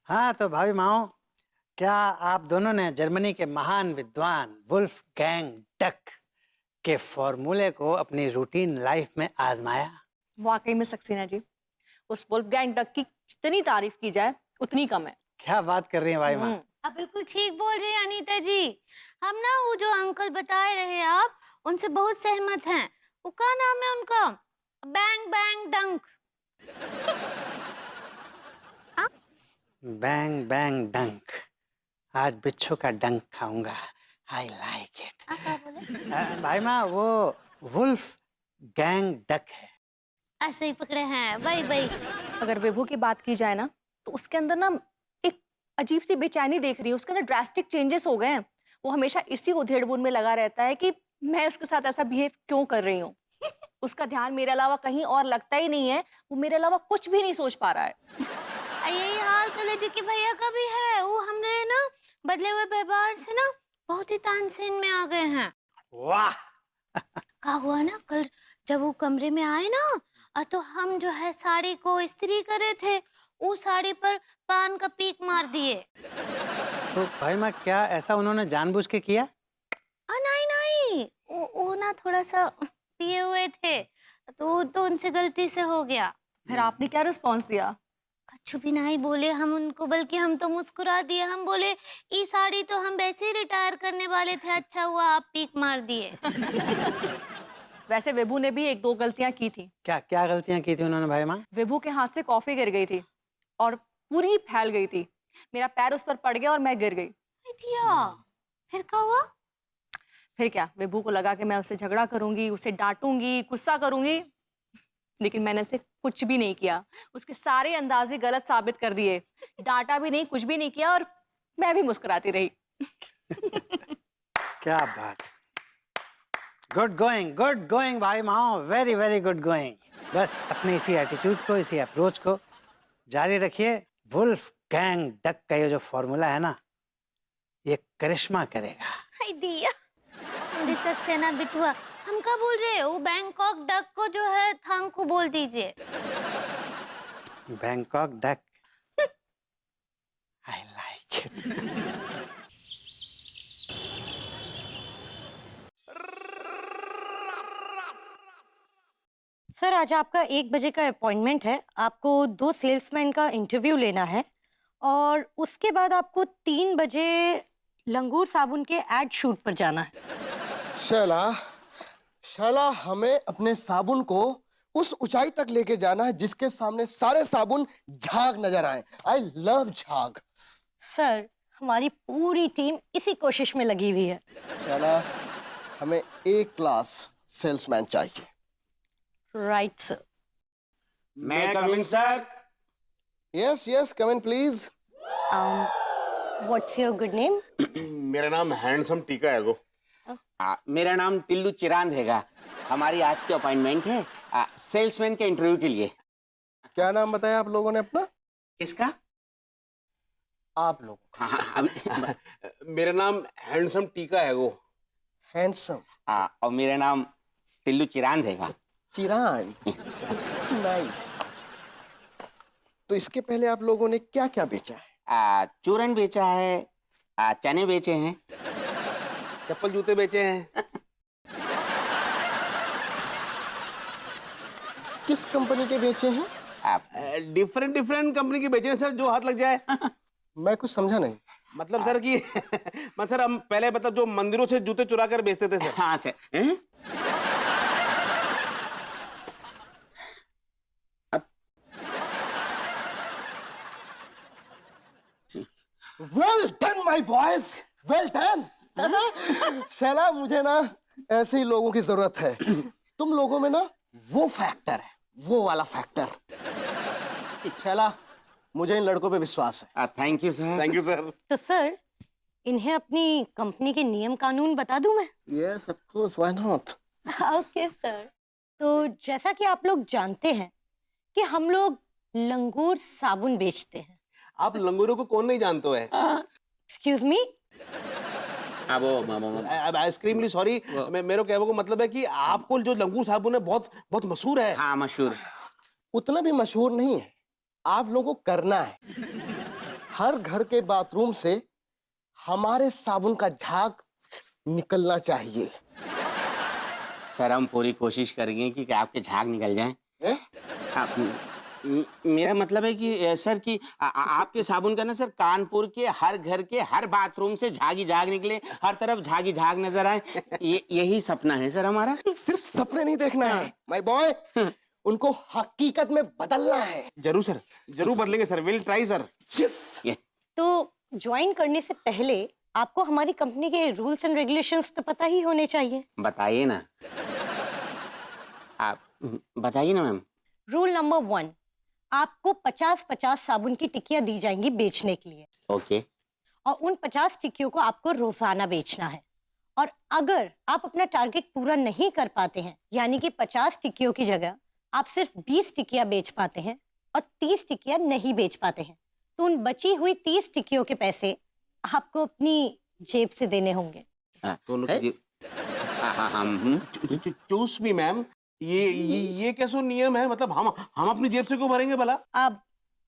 हाँ तो भाभी माओ, क्या आप दोनों ने जर्मनी के महान विद्वान वुल्फगैंग डक के फॉर्मूले को अपनी रूटीन लाइफ में आजमाया? वाकई में सक्सेना जी, उस वुल्फगैंग डक की जितनी तारीफ की जाए उतनी कम है। क्या बात कर रही हैं भाई माँ? आप बिल्कुल ठीक बोल रही हैं अनीता जी। हम ना वो जो अंकल बताए रहे आप उनसे बहुत सहमत हैं। वो क्या नाम है उनका? बैंग बैंग डंक। बैंग बैंग डंक। आज बिच्छू का डंक खाऊंगा। I like it. भाई माँ, वो वुल्फ गैंग डक है। ऐसे ही पकड़े हैं भाई भाई। अगर विभू की बात की जाए ना, तो उसके अंदर ना एक अजीब सी बेचैनी देख रही है। उसके अंदर ड्रास्टिक चेंजेस हो गए हैं। वो हमेशा इसी उधेड़-बुन में लगा रहता है कि मैं उसके साथ ऐसा बिहेव क्यों कर रही हूँ। उसका ध्यान मेरे अलावा कहीं और लगता ही नहीं है। वो मेरे अलावा कुछ भी नहीं सोच पा रहा है। यही हाल तो लड्डू के भैया का भी है। वो हमरे ना बदले हुए व्यवहार से ना बहुत ही तानसेन में आ गए हैं। वाह! क्या हुआ ना, कल जब वो कमरे में आए ना, तो हम जो है साड़ी को इस्त्री करे थे, वो साड़ी पर पान का पीक मार दिए। तो भाई माँ, क्या ऐसा उन्होंने जानबूझ के किया? नहीं नहीं, वो ना थोड़ा सा पिए हुए थे, तो उनसे गलती से हो गया। फिर आपने क्या रिस्पॉन्स दिया? कछु भी नहीं बोले हम उनको, बल्कि हम तो मुस्कुरा दिए। हम बोले ये साड़ी तो हम वैसे ही रिटायर करने वाले थे, अच्छा हुआ आप पीक मार दिए। वैसे विभू ने भी एक दो गलतियां की थी। क्या क्या गलतियां की थी उन्होंने भाई माँ? विभू के हाथ से कॉफी गिर गई थी और पूरी फैल गई थी। मेरा पैर उस पर पड़ गया और मैं गिर गई। फिर क्या हुआ? फिर क्या, विभू को लगा कि मैं उससे झगड़ा करूंगी, उसे डांटूंगी, गुस्सा करूंगी, लेकिन मैंने ऐसे कुछ भी नहीं किया। उसके सारे अंदाजे गलत साबित कर दिए। डांटा भी नहीं, कुछ भी नहीं किया, और मैं भी मुस्कुराती रही। क्या बात! गुड गोइंग भाई माओ, वेरी वेरी गुड गोइंग। बस अपने इसी एटीट्यूड को, इसी अप्रोच को जारी रखिए। वुल्फ गैंग डक का ये जो फॉर्मूला है ना, ये करिश्मा करेगा। हाय दिया, मेरी सक्सेना बिटुआ। हम क्या बोल रहे हैं? वो बैंकॉक डक को जो है थैंक यू बोल दीजिए। Bangkok duck. I like it. Sir, आज आपका 1 बजे का अपॉइंटमेंट है। आपको 2 सेल्समैन का इंटरव्यू लेना है और उसके बाद आपको 3 बजे लंगूर साबुन के एड शूट पर जाना है। शैला, हमें अपने साबुन को उस ऊंचाई तक लेके जाना है जिसके सामने सारे साबुन झाग नजर आए। आई लव झाग। सर, हमारी पूरी टीम इसी कोशिश में लगी हुई है। शैला, हमें A-क्लास सेल्समैन चाहिए। Right sir. मैं coming sir. Yes, come in please. What's your good name? मेरा नाम हैंडसम टीका है गो। मेरा नाम टिल्लू चिरांद हैगा। हमारी आज की अपॉइंटमेंट है सेल्समैन के इंटरव्यू के लिए। क्या नाम बताया आप लोगों ने अपना? किसका? आप लोग। मेरा नाम हैंडसम टीका है गो। हैंडसम। और मेरा नाम टिल्लू चिरांद हैगा। चिरान। नाइस। तो इसके पहले आप लोगों ने क्या क्या बेचा है? चूरन बेचा है, चने बेचे हैं, चप्पल जूते बेचे हैं। किस कंपनी के बेचे हैं? डिफरेंट कंपनी के बेचे हैं सर, जो हाथ लग जाए। मैं कुछ समझा नहीं। मतलब सर कि सर हम पहले मतलब जो मंदिरों से जूते चुरा कर बेचते थे सर। हाँ sir. Well done my boys, well done. Shaila, मुझे ना ऐसे ही लोगों की जरूरत है। तुम लोगों में ना वो फैक्टर है, वो वाला फैक्टर। शैला, मुझे इन लड़कों पे विश्वास है। Thank you sir. Thank you sir. तो सर, इन्हें अपनी कंपनी के नियम कानून बता दूं मैं? Yes of course, why not. Okay sir. तो जैसा कि आप लोग जानते हैं कि हम लोग लंगूर साबुन बेचते हैं। आप लंगूरों को कौन नहीं जानते है? Excuse me? आइसक्रीमली सॉरी, मेरे कहने को मतलब है कि आपको जो लंगूर साबुन है बहुत बहुत मशहूर है। हाँ मशहूर। उतना भी मशहूर नहीं है, आप लोगों को करना है। हर घर के बाथरूम से हमारे साबुन का झाग निकलना चाहिए। सर हम पूरी कोशिश करेंगे कि आपके झाग निकल जाएं। हैं? मेरा मतलब है कि सर कि आपके साबुन का ना सर कानपुर के हर घर के हर बाथरूम से झागी झाग निकले, हर तरफ झागी झाग नजर आए। यही सपना है सर हमारा। सिर्फ सपने नहीं देखना है माय बॉय, उनको हकीकत में बदलना है। जरूर सर, जरूर बदलेंगे sir, will try sir. Yes. तो ज्वाइन करने से पहले आपको हमारी कंपनी के रूल्स एंड रेगुलेशंस तो पता ही होने चाहिए। बताइए ना, आप बताइए ना मैम। रूल नंबर 1, आपको 50-50 साबुन की टिक्कियां दी जाएंगी बेचने के लिए, ओके। और उन 50 टिक्कियों को आपको रोजाना बेचना है। और अगर आप अपना टारगेट पूरा नहीं कर पाते हैं, यानी कि 50 टिक्कियों की जगह आप सिर्फ 20 टिक्कियां बेच पाते हैं और 30 टिक्कियां नहीं बेच पाते हैं, तो उन बची हुई 30 टिक्कियों के पैसे आपको अपनी जेब से देने होंगे। दोनों है? की चूस मी मैम, ये कैसा नियम है? मतलब हम अपनी जेब से क्यों भरेंगे भला? अब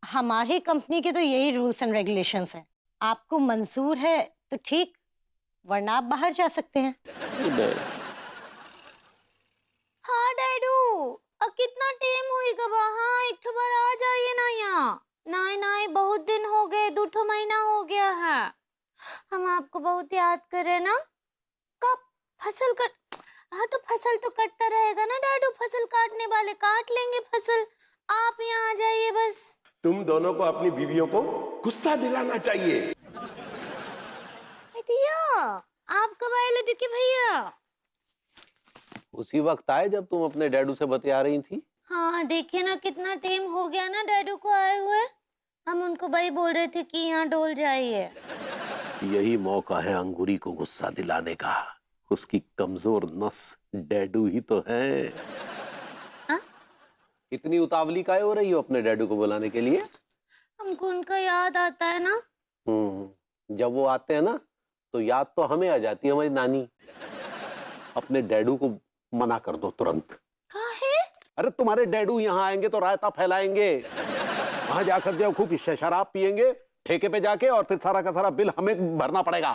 हमारी कंपनी के तो यही रूल्स एंड रेगुलेशंस हैं। आपको मंजूर है तो ठीक, वरना आप बाहर जा सकते हैं। हाँ डैडू, अब कितना टाइम होएगा वहाँ? एक तो बार आ जाइए ना यहाँ। नहीं नहीं, बहुत दिन हो गए, 2 महीना हो गया है। हम आपको बहुत याद कर रहे ना। कब फसल कट, हाँ तो फसल तो कटता रहेगा ना डैडू, फसल काटने वाले काट लेंगे फसल। आप यहाँ आ जाइए बस। तुम दोनों को अपनी बीवियों को गुस्सा दिलाना चाहिए। दिया आपका बायोलॉजी के भैया। उसी वक्त आए जब तुम अपने डैडू से बतिया रही थी। हाँ देखिए ना, कितना टाइम हो गया ना डैडू को आए हुए। हम उनको वही बोल रहे थे कि यहाँ डोल जाइए। यही मौका है अंगूरी को गुस्सा दिलाने का। उसकी कमजोर नस डैडू ही तो है। हाँ? इतनी उतावली काहे हो रही हो अपने डैडू को बुलाने के लिए? हमको उनका याद आता है ना। जब वो आते हैं ना तो याद तो हमें आ जाती है हमारी नानी। अपने डैडू को मना कर दो तुरंत। काहे? अरे तुम्हारे डैडू यहाँ आएंगे तो रायता फैलाएंगे। वहां जाकर जो खूब शराब पियेंगे ठेके पे जाके, और फिर सारा का सारा बिल हमें भरना पड़ेगा।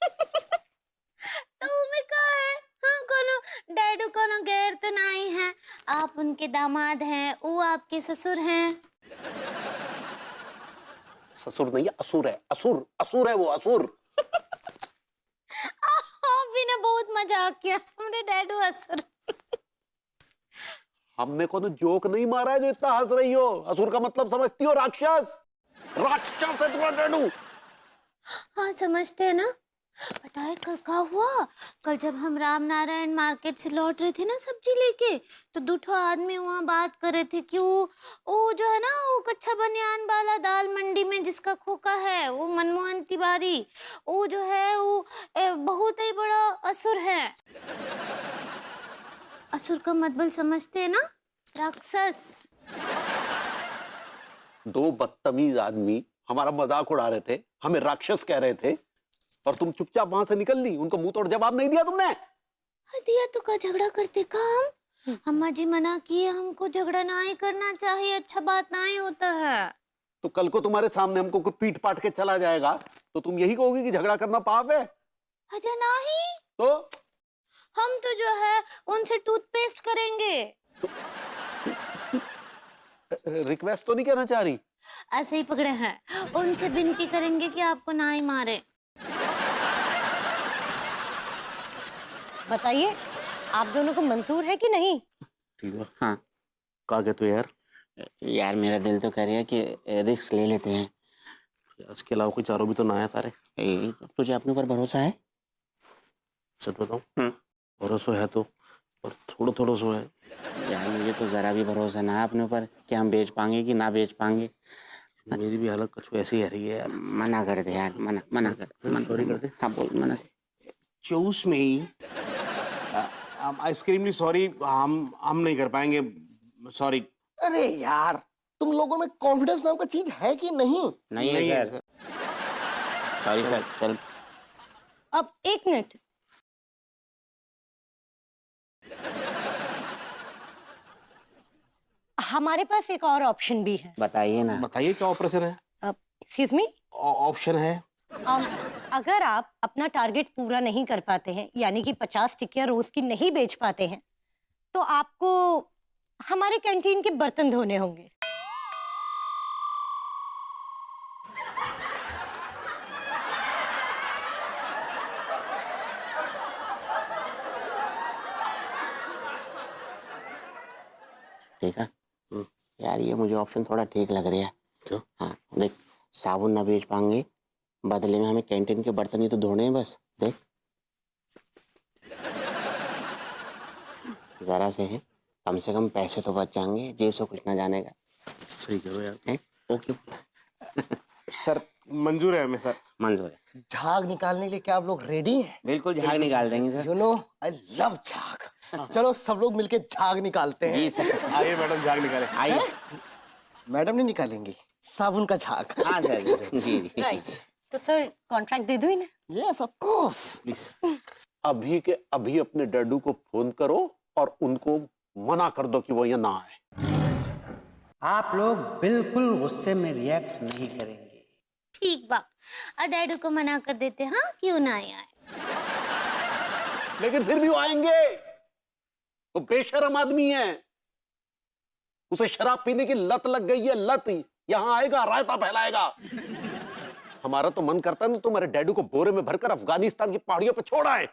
तो में का है? हाँ, कोनो डैडू कोनो गैर तो नहीं है। आप उनके दामाद हैं, वो आपके ससुर हैं। ससुर नहीं है, असुर है। असुर असुर है वो, असुर। भी ना बहुत मजाक किया हमने डैडू असुर। हमने कोनो जोक नहीं मारा है जो इतना हंस रही हो। असुर का मतलब समझती हो? राक्षस। राक्षस है तुम्हारा डैडू। हाँ समझते हैं ना। पता है कल क्या हुआ? कल जब हम राम नारायण मार्केट से लौट रहे थे ना सब्जी लेके, तो 2 आदमी वहाँ बात कर रहे थे कि वो जो है ना, वो कच्चा बनियान वाला दाल मंडी में जिसका खोखा है, वो मनमोहन तिवारी, वो जो है वो बहुत ही बड़ा असुर है। असुर का मतलब समझते हैं ना? राक्षस। 2 बदतमीज आदमी हमारा मजाक उड़ा रहे थे, हमें राक्षस कह रहे थे, और तुम चुपचाप वहां से निकल ली। उनको मुंह तोड़ जवाब नहीं दिया तुमने। दिया तो का झगड़ा करते काम। अम्मा जी मना किए, हमको झगड़ा ना ही करना चाहिए, अच्छा बात ना ही होता है। तो कल को तुम्हारे सामने हमको कोई पीट पाट के चला जाएगा तो तुम यही कहोगी कि झगड़ा करना पाप है? अरे नहीं, तो हम तो जो है उनसे टूथपेस्ट करेंगे। रिक्वेस्ट तो नहीं कहना चाह रही? ऐसे ही पकड़े हैं, उनसे विनती करेंगे कि आपको ना ही मारे। बताइए, आप दोनों को मंजूर है कि नहीं? ठीक है। हाँ कहा गया तो यार, यार मेरा दिल तो कह रहा है कि रिस्क ले लेते हैं। इसके अलावा कोई चारों भी तो ना है सारे। तुझे अपने ऊपर भरोसा है? सच बताऊं, भरोसा है तो, और थोड़ा थोड़ा सो है। यार मुझे तो जरा भी भरोसा ना है अपने ऊपर कि हम बेच पाएंगे कि ना बेच पाएंगे। मेरी भी हालत कुछ वैसी है रही है यार। मना कर दे यार, मना कर। सॉरी कर दे। हाँ बोल, मना। चूस में आइसक्रीम सॉरी, हम नहीं कर पाएंगे, सॉरी। अरे यार, तुम लोगों में कॉन्फिडेंस नाम का चीज है कि नहीं? नहीं है सर। सॉरी सर, चल। अब 1 मिनट। हमारे पास एक और ऑप्शन भी है। बताइए ना। बताइए क्या ऑपरेशन है? अब एक्सक्यूज मी, ऑप्शन है। अगर आप अपना टारगेट पूरा नहीं कर पाते हैं, यानी कि 50 टिक्कियाँ रोज की नहीं बेच पाते हैं, तो आपको हमारे कैंटीन के बर्तन धोने होंगे। ठीक है यार, ये मुझे ऑप्शन थोड़ा ठीक लग रहा है। क्यों? हाँ देख, साबुन ना बेच पाएंगे, बदले में हमें कैंटीन के बर्तन ही तो धोने हैं बस। देख जरा से है, कम से कम पैसे तो बच जाएंगे, जेब से कुछ ना जानेगा। सही करो यार। है ओके सर मंजूर है हमें सर। मंजूर है, झाग निकालने के लिए क्या आप लोग रेडी हैं? बिल्कुल झाग निकाल देंगे sir. You know I love झाग। चलो सब लोग मिलके झाग निकालते हैं। जी सर, आइए मैडम झाग निकाले। आइए। मैडम नहीं निकालेंगी, साबुन का झाग। हाँ सर जी जी। राइट, तो सर कॉन्ट्रैक्ट दे दो इन्हें। Yes of course. प्लीज। अभी के अभी अपने डैडू को फोन करो और उनको मना कर दो कि वो यहाँ ना आए। आप लोग बिल्कुल गुस्से में रिएक्ट नहीं करेंगे। ठीक बा, और डैडू को मना कर देते, हाँ क्यों ना आए। लेकिन फिर भी वो आएंगे, वो बेशरम आदमी है, उसे शराब पीने की लत लग गई है, लत। यहां आएगा रायता फैलाएगा। हमारा तो मन करता है ना तुम्हारे डैडू को बोरे में भरकर अफगानिस्तान की पहाड़ियों पे छोड़ आए।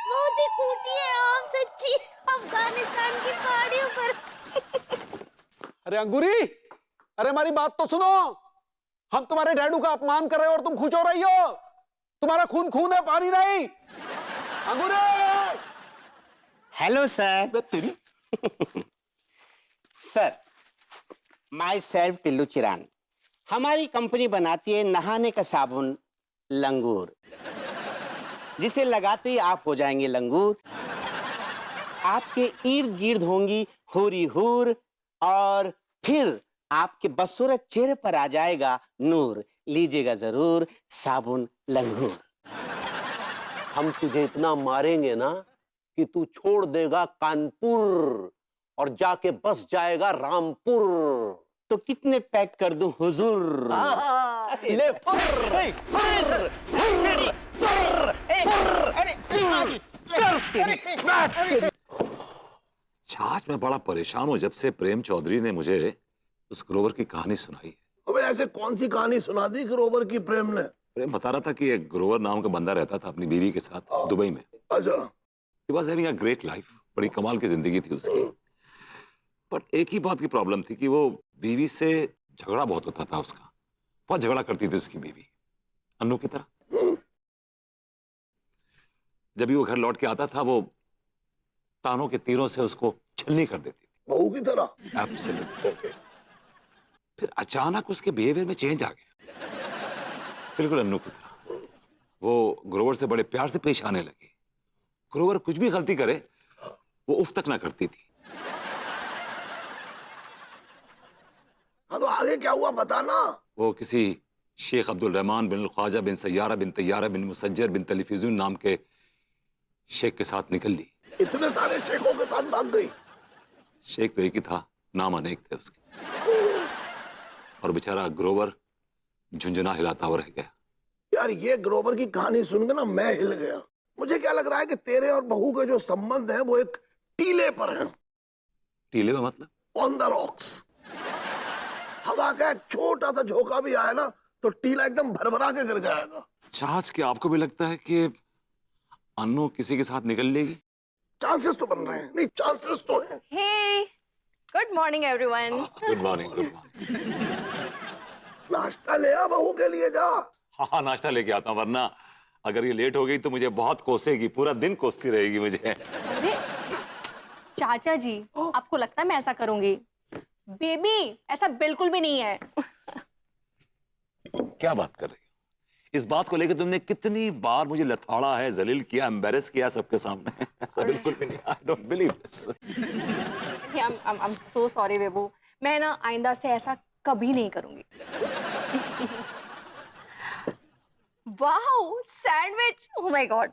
बहुत ही खूटी है आप सच्ची, अफगानिस्तान की पहाड़ियों पर। अरे अंगूरी, अरे हमारी बात तो सुनो। हम तुम्हारे डैडू का अपमान कर रहे हो और तुम खुश हो रही हो। तुम्हारा खून खून है, पानी नहीं। अंगूरी! Hello sir. तेरी sir, myself Tillu Chiran. हमारी कंपनी बनाती है नहाने का साबुन लंगूर, जिसे लगाते ही आप हो जाएंगे लंगूर। आपके इर्द गिर्द होंगी हूरी हूर, और फिर आपके बदसूरत चेहरे पर आ जाएगा नूर। लीजिएगा जरूर साबुन लंगूर। हम तुझे इतना मारेंगे ना कि तू छोड़ देगा कानपुर और जाके बस जाएगा रामपुर। तो कितने पैक कर दूं हुजूर? ले फुर, फुर, आज मैं बड़ा परेशान हूँ जब से प्रेम चौधरी ने मुझे उस ग्रोवर की कहानी सुनाई। अबे ऐसे कौन सी कहानी सुना दी ग्रोवर की प्रेम ने? प्रेम बता रहा था कि एक ग्रोवर नाम का बंदा रहता था अपनी बीवी के साथ दुबई में। अच्छा। He was having a great life, बड़ी कमाल की जिंदगी थी उसकी। बट एक ही बात की प्रॉब्लम थी कि वो बीवी से झगड़ा बहुत होता था उसका। बहुत झगड़ा करती थी उसकी बीवी, अन्नू की तरह। जब भी वो घर लौट के आता था वो तानों के तीरों से उसको छलनी कर देती थी, बहू की तरह। एब्सोल्युटली। फिर अचानक उसके बिहेवियर में चेंज आ गया, बिल्कुल अन्नू की तरह। वो ग्रोवर से बड़े प्यार से पेश आने लगी। ग्रोवर कुछ भी गलती करे वो उफ तक ना करती थी। हाँ तो आगे क्या हुआ बताना। वो किसी शेख अब्दुल रहमान बिन ख्वाजा बिन सैयारा बिन तैयारा बिन मुसज्जर बिन तलीफिजुन नाम के शेख के साथ निकल ली। इतने सारे शेखों के साथ भाग गई? शेख तो एक ही था, नाम अनेक थे उसके। और बेचारा ग्रोवर झुंझुना हिलाता हुआ रह गया। यार ये ग्रोवर की कहानी सुनकर ना मैं हिल गया। मुझे क्या लग रहा है कि तेरे और बहू के जो संबंध है वो एक टीले पर है। टीले में मतलब? On the rocks. हवा का एक छोटा सा झोंका भी आया ना तो टीला एकदम भरभरा के गिर जाएगा। चाच, क्या आपको भी लगता है कि अन्नू किसी के साथ निकल लेगी? चांसेस तो बन रहे हैं। नहीं, चांसेस तो हैं। Hey, good morning everyone. Good morning, good morning. नाश्ता ले आ बहू के लिए जा। हाँ नाश्ता लेके आता हूँ, वरना अगर ये लेट हो गई तो मुझे बहुत कोसेगी, पूरा दिन कोसती रहेगी मुझे। अरे चाचा जी, आपको लगता है मैं ऐसा करूंगी? बेबी, ऐसा बिल्कुल भी नहीं है। क्या बात कर रही हो? इस बात को लेकर तुमने कितनी बार मुझे लथाड़ा है, जलील किया, एम्बेरस किया सबके सामने। ऐसा बिल्कुल भी नहीं। I don't believe this. I'm so sorry बेबू, मैं ना आइंदा से ऐसा कभी नहीं करूंगी। Wow sandwich, oh my God,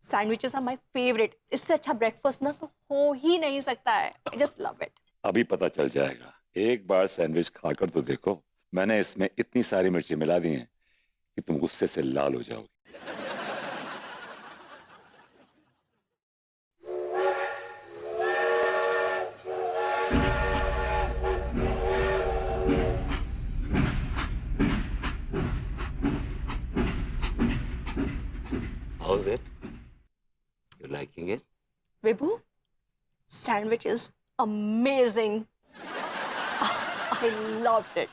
sandwiches are my favourite. इससे अच्छा ब्रेकफास्ट ना तो हो ही नहीं सकता है। I just love it. अभी पता चल जाएगा, एक बार सैंडविच खाकर तो देखो। मैंने इसमें इतनी सारी मिर्ची मिला दी हैं कि तुम गुस्से से लाल हो जाओगे। How's it? You liking it? Vibhu, sandwich is amazing. I loved it.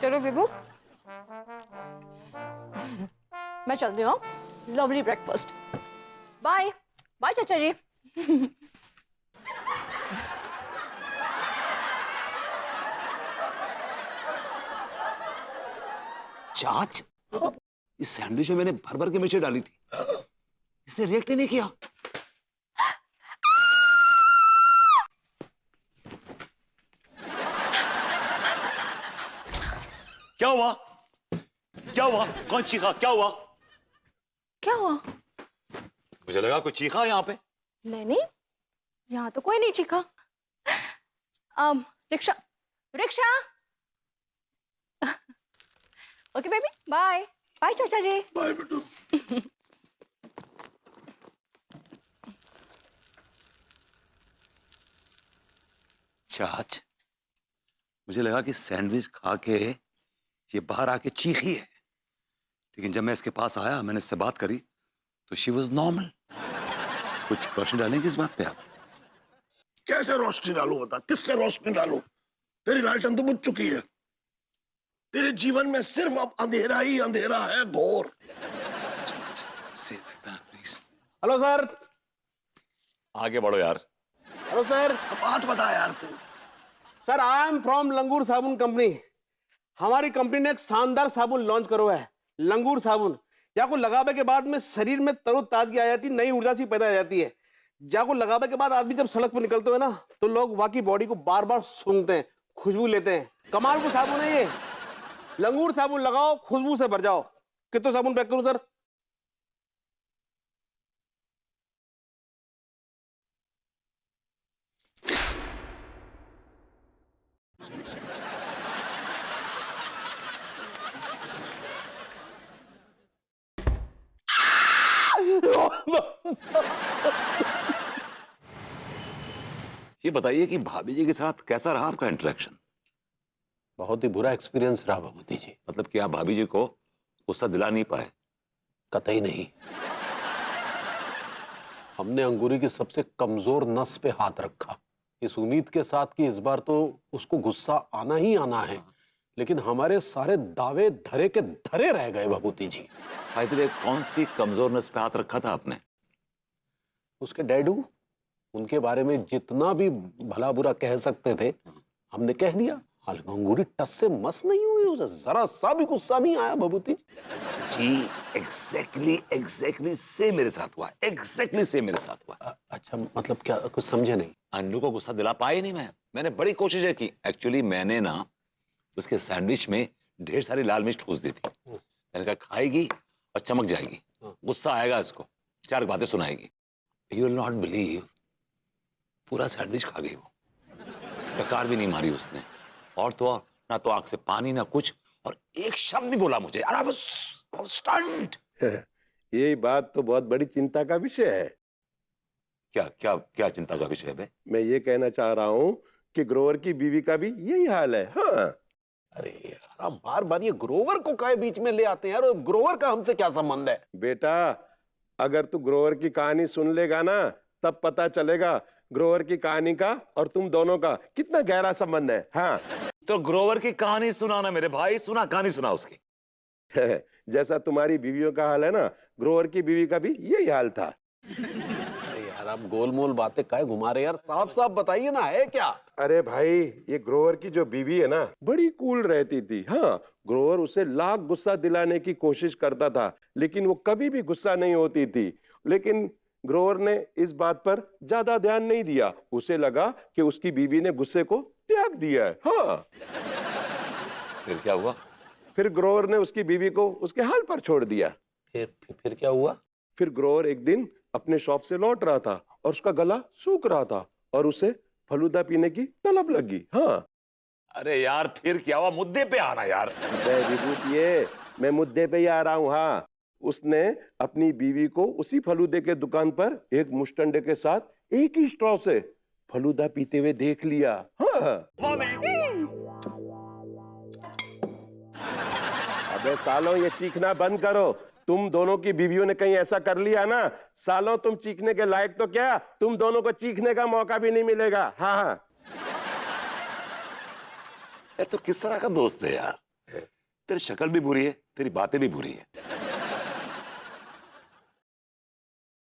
चलो विभू, मैं चलती हूँ। Lovely breakfast. बाय बाय चाचा जी। चाच, इस सैंडविच में मैंने भर भर के मिर्ची डाली थी, इसने रिएक्ट ही नहीं किया। क्या हुआ? क्या हुआ? कौन चीखा? क्या हुआ? क्या हुआ? मुझे लगा कोई चीखा यहाँ पे। नहीं नहीं, यहाँ तो कोई नहीं चीखा। Rickshaw rickshaw. Okay baby, bye bye चाचा जी। बाय बेटू। चाच, मुझे लगा कि सैंडविच खा के ये बाहर आके चीखी है, लेकिन जब मैं इसके पास आया, मैंने इससे बात करी तो शी वॉज नॉर्मल। कुछ रोशनी डालेंगे इस बात पे आप? कैसे रोशनी डालू बता, किससे रोशनी डालू? तेरी लालटेन तो बुझ चुकी है। तेरे जीवन में सिर्फ अब अंधेरा ही अंधेरा है, घोर। Hello sir. आगे बढ़ो यार। Hello sir. अब बात बता यार तू। सर आई एम फ्रॉम लंगूर साबुन कंपनी। हमारी कंपनी ने एक शानदार साबुन लॉन्च करो है, लंगूर साबुन। जाको लगावे के बाद में शरीर में तरोताजगी आ जाती है, नई ऊर्जा सी पैदा हो जाती है। जाको लगावे के बाद आदमी जब सड़क पर निकलते हुए ना, तो लोग वाकई बॉडी को बार बार सूंघते हैं, खुशबू लेते हैं। कमाल को साबुन है ये। लंगूर साबुन लगाओ, खुशबू से भर जाओ। कितना साबुन पैक करूं सर? ये बताइए कि भाभी जी के साथ कैसा रहा आपका इंटरेक्शन? बहुत ही बुरा एक्सपीरियंस रहा भभूति जी। मतलब कि आप भाभी जी को गुस्सा दिला नहीं पाए? कतई नहीं। हमने अंगूरी की सबसे कमजोर नस पे हाथ रखा, इस उम्मीद के साथ कि इस बार तो उसको गुस्सा आना ही आना है, लेकिन हमारे सारे दावे धरे के धरे रह गए भभूति जी। आखिर कौन सी कमजोर नस पे हाथ रखा था आपने? उसके डैडू, उनके बारे में जितना भी भला बुरा कह सकते थे हमने कह दिया। हालांकि अंगूरी टस से मस नहीं हुई, उसे जरा सा भी गुस्सा नहीं आया भभूति जी। एग्जैक्टली से मेरे साथ हुआ, एग्जैक्टली से मेरे साथ हुआ। अच्छा, मतलब क्या? कुछ समझे नहीं। अन्नू को गुस्सा दिला पाया नहीं मैंने बड़ी कोशिशें की। एक्चुअली मैंने ना उसके सैंडविच में ढेर सारी लाल मिर्च ठूस दी थी। मैंने कहा खाएगी और चमक जाएगी, गुस्सा आएगा इसको, चार बातें सुनाएगी। यू विल नॉट बिलीव, पूरा सैंडविच खा गई वो, डकार भी नहीं मारी उसने। और तो और, ना तो आंख से पानी ना कुछ, और एक शब्द नहीं बोला मुझे। अरे बस स्टंट। यही बात तो बहुत बड़ी चिंता का विषय है। क्या क्या क्या चिंता का विषय है? मैं ये कहना चाह रहा हूँ कि ग्रोवर की बीवी का भी यही हाल है। हाँ। अरे यार, आप बार बार ये ग्रोवर को काहे बीच में ले आते हैं यार? ग्रोवर का हमसे क्या संबंध है? बेटा, अगर तू ग्रोवर की कहानी सुन लेगा ना, तब पता चलेगा ग्रोवर की कहानी का और तुम दोनों का कितना गहरा संबंध है। हाँ। तो ग्रोवर की कहानी सुनाना मेरे भाई, सुना कहानी सुना उसकी। जैसा तुम्हारी बीवियों का हाल है ना, ग्रोवर की बीवी का भी यही हाल था। अरे यार, यार आप गोलमोल बातें काहे घुमा रहे यार, साफ साफ बताइए ना, है क्या? अरे भाई, ये ग्रोवर की जो बीवी है ना, बड़ी कूल रहती थी। हाँ, ग्रोवर उसे लाख गुस्सा दिलाने की कोशिश करता था, लेकिन वो कभी भी गुस्सा नहीं होती थी। लेकिन ग्रोवर ने इस बात पर ज्यादा ध्यान नहीं दिया। उसे लगा कि उसकी बीवी ने गुस्से को त्याग दिया है। हाँ, फिर क्या हुआ? फिर ग्रोवर ने उसकी बीवी को उसके हाल पर छोड़ दिया। फिर क्या हुआ? फिर ग्रोवर एक दिन अपने शॉप से लौट रहा था और उसका गला सूख रहा था और उसे फलूदा पीने की तलब लगी। हाँ, अरे यार फिर क्या हुआ? मुद्दे पे आना यार। विभूतिये, मैं मुद्दे पे ही आ रहा हूँ। हाँ, उसने अपनी बीवी को उसी फलूदे के दुकान पर एक मुश्तंडे के साथ एक ही स्ट्रॉ से फलूदा पीते हुए देख लिया। हाँ। अबे सालों, ये चीखना बंद करो। तुम दोनों की बीवियों ने कहीं ऐसा कर लिया ना, सालों तुम चीखने के लायक तो क्या, तुम दोनों को चीखने का मौका भी नहीं मिलेगा। हाँ हाँ। यार तो किस तरह का दोस्त है यार? तेरी शक्ल भी बुरी है, तेरी बातें भी बुरी है।